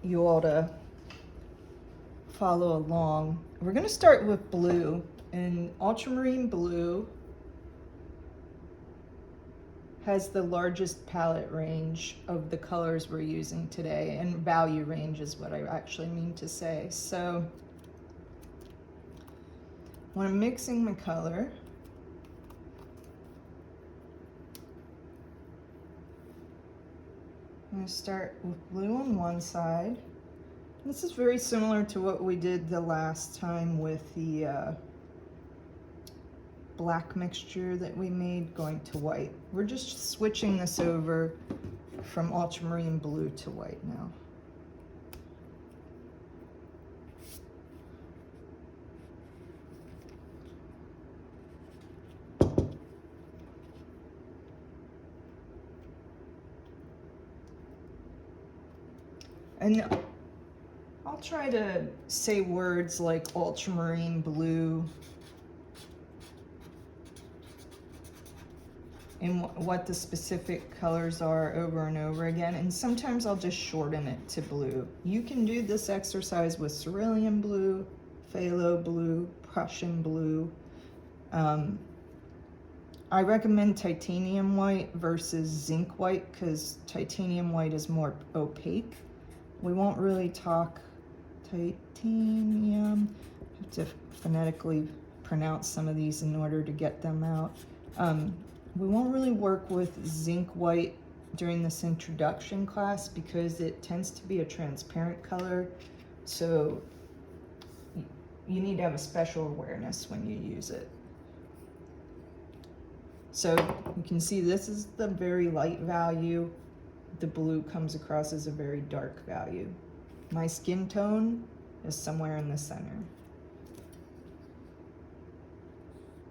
you all to follow along. We're going to start with blue, and ultramarine blue has the largest palette range of the colors we're using today, and value range is what I actually mean to say. So when I'm mixing my color, I'm going to start with blue on one side. This is very similar to what we did the last time with the black mixture that we made going to white. We're just switching this over from ultramarine blue to white now. And I'll try to say words like ultramarine blue and what the specific colors are over and over again, and sometimes I'll just shorten it to blue. You can do this exercise with cerulean blue, phthalo blue, Prussian blue. I recommend titanium white versus zinc white because titanium white is more opaque. We won't really talk titanium. I have to phonetically pronounce some of these in order to get them out. We won't really work with zinc white during this introduction class because it tends to be a transparent color, so you need to have a special awareness when you use it. So you can see this is the very light value. The blue comes across as a very dark value. My skin tone is somewhere in the center.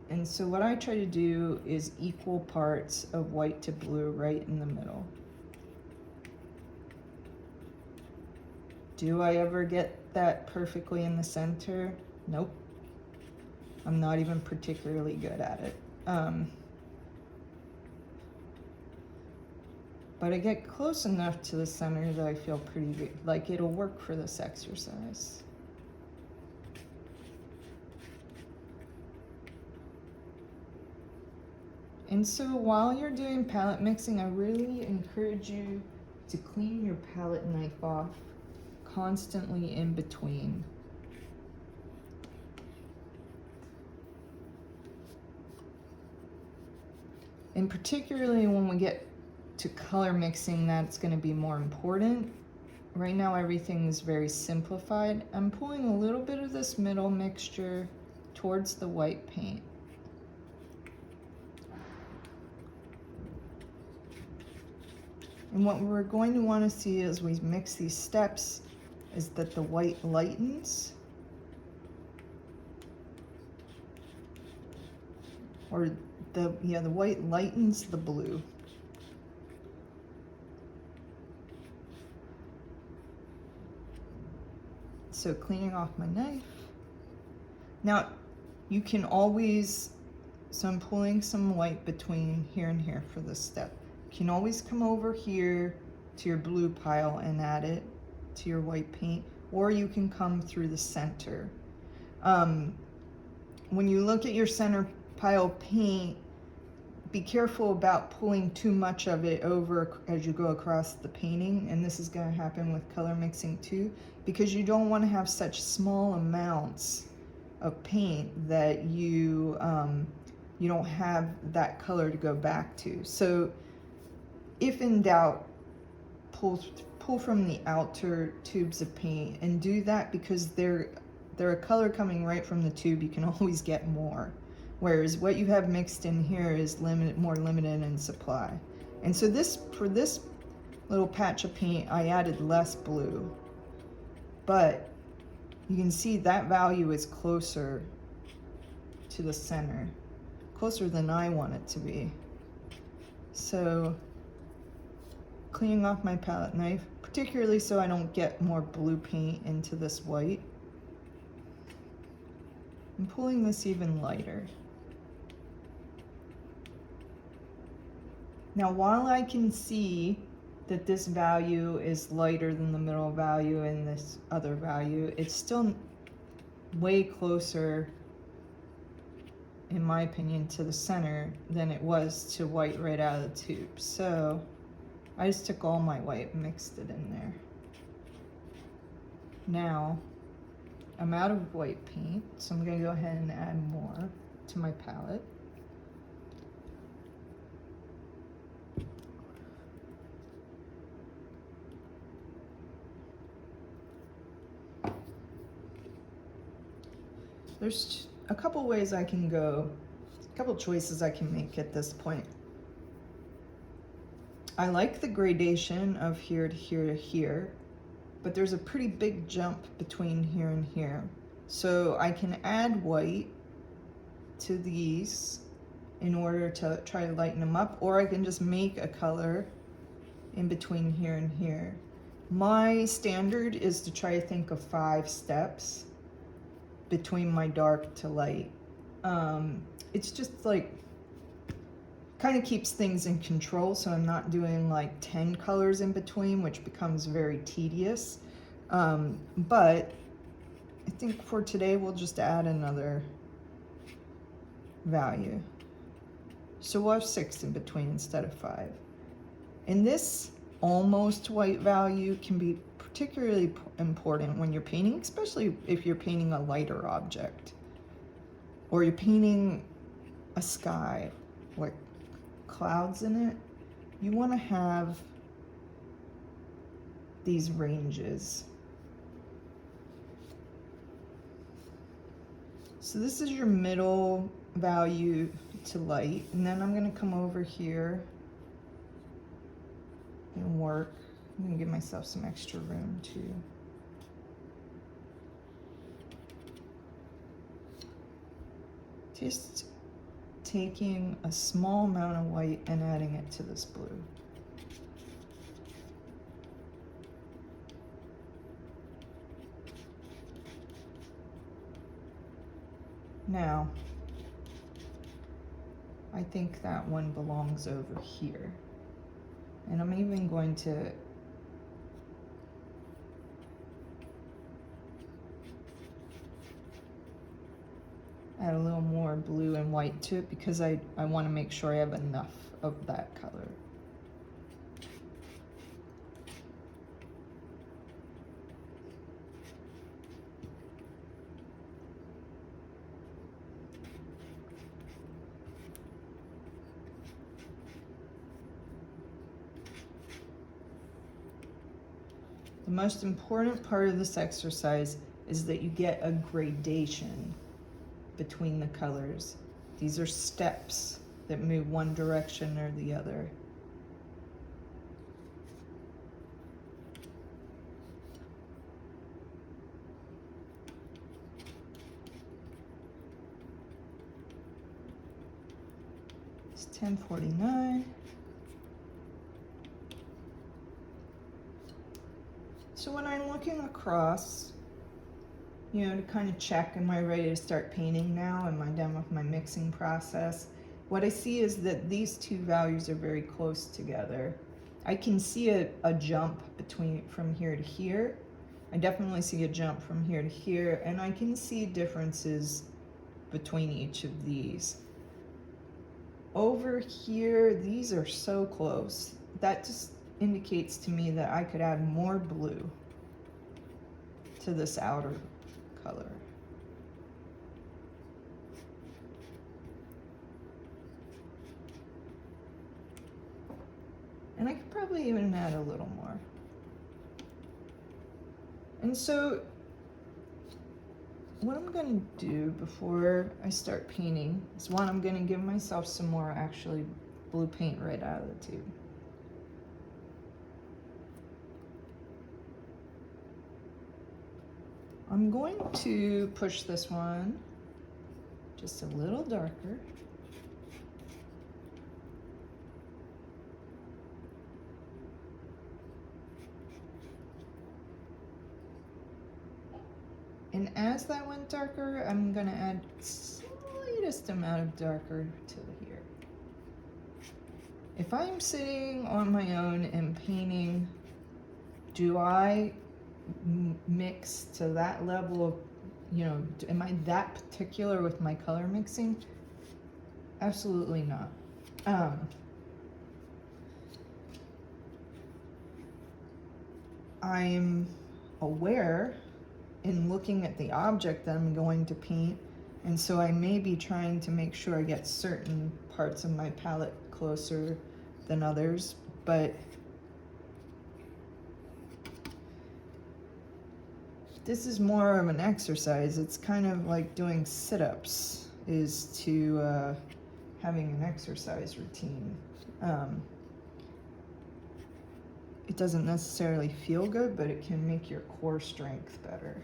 And so what I try to do is equal parts of white to blue right in the middle. Do I ever get that perfectly in the center? Nope. I'm not even particularly good at it. But I get close enough to the center that I feel pretty good, like it'll work for this exercise. And so while you're doing palette mixing, I really encourage you to clean your palette knife off constantly in between. And particularly when we get to color mixing, that's going to be more important. Right now everything is very simplified. I'm pulling a little bit of this middle mixture towards the white paint. And what we're going to want to see as we mix these steps is that the white lightens, or the white lightens the blue. So cleaning off my knife. Now you can always, so I'm pulling some white between here and here for this step. You can always come over here to your blue pile and add it to your white paint, or you can come through the center. When you look at your center pile paint, be careful about pulling too much of it over as you go across the painting, and this is going to happen with color mixing too, because you don't want to have such small amounts of paint that you don't have that color to go back to. So if in doubt, pull from the outer tubes of paint, and do that because they're a color coming right from the tube. You can always get more, whereas what you have mixed in here is more limited in supply. And so for this little patch of paint, I added less blue, but you can see that value is closer to the center, closer than I want it to be. So cleaning off my palette knife, particularly so I don't get more blue paint into this white. I'm pulling this even lighter. Now while I can see that this value is lighter than the middle value and this other value. It's still way closer, in my opinion, to the center than it was to white right out of the tube. So I just took all my white and mixed it in there. Now I'm out of white paint, so I'm going to go ahead and add more to my palette. There's a couple ways I can go, a couple choices I can make at this point. I like the gradation of here to here to here, but there's a pretty big jump between here and here. So I can add white to these in order to try to lighten them up, or I can just make a color in between here and here. My standard is to try to think of 5 steps between my dark to light. It's just like, kind of keeps things in control, so I'm not doing like 10 colors in between, which becomes very tedious. But I think for today we'll just add another value. So we'll have 6 in between instead of 5. And this almost white value can be particularly important when you're painting, especially if you're painting a lighter object, or you're painting a sky with clouds in it. You want to have these ranges. So this is your middle value to light, and then I'm going to come over here and work. I'm going to give myself some extra room too. Just taking a small amount of white and adding it to this blue. Now, I think that one belongs over here. And I'm even going to add a little more blue and white to it because I want to make sure I have enough of that color. The most important part of this exercise is that you get a gradation between the colors. These are steps that move one direction or the other. It's 10:49. So when I'm looking across, you know, to kind of check, am I ready to start painting now? Am I done with my mixing process? What I see is that these two values are very close together. I can see a jump from here to here. I definitely see a jump from here to here, and I can see differences between each of these. Over here, these are so close. That just indicates to me that I could add more blue to this outer color. And I could probably even add a little more. And so what I'm going to do before I start painting is, one, I'm going to give myself some more actually blue paint right out of the tube. I'm going to push this one just a little darker. And as that went darker, I'm going to add slightest amount of darker to here. if I'm sitting on my own and painting, do I mix to that level of, you know, am I that particular with my color mixing? Absolutely not. I'm aware in looking at the object that I'm going to paint, and so I may be trying to make sure I get certain parts of my palette closer than others, but this is more of an exercise. It's kind of like doing sit-ups, is to having an exercise routine. It doesn't necessarily feel good, but it can make your core strength better.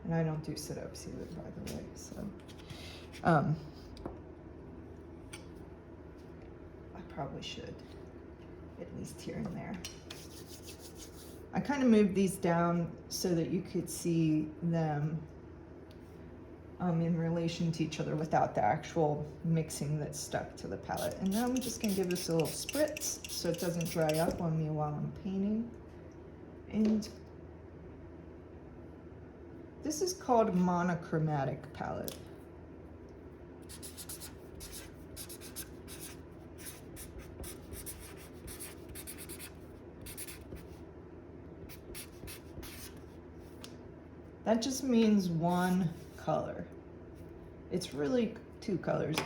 And I don't do sit-ups either, by the way, so. I probably should, at least here and there. I kind of moved these down so that you could see them in relation to each other without the actual mixing that's stuck to the palette. And now I'm just gonna give this a little spritz so it doesn't dry up on me while I'm painting. And this is called Monochromatic palette. That just means one color. It's really two colors.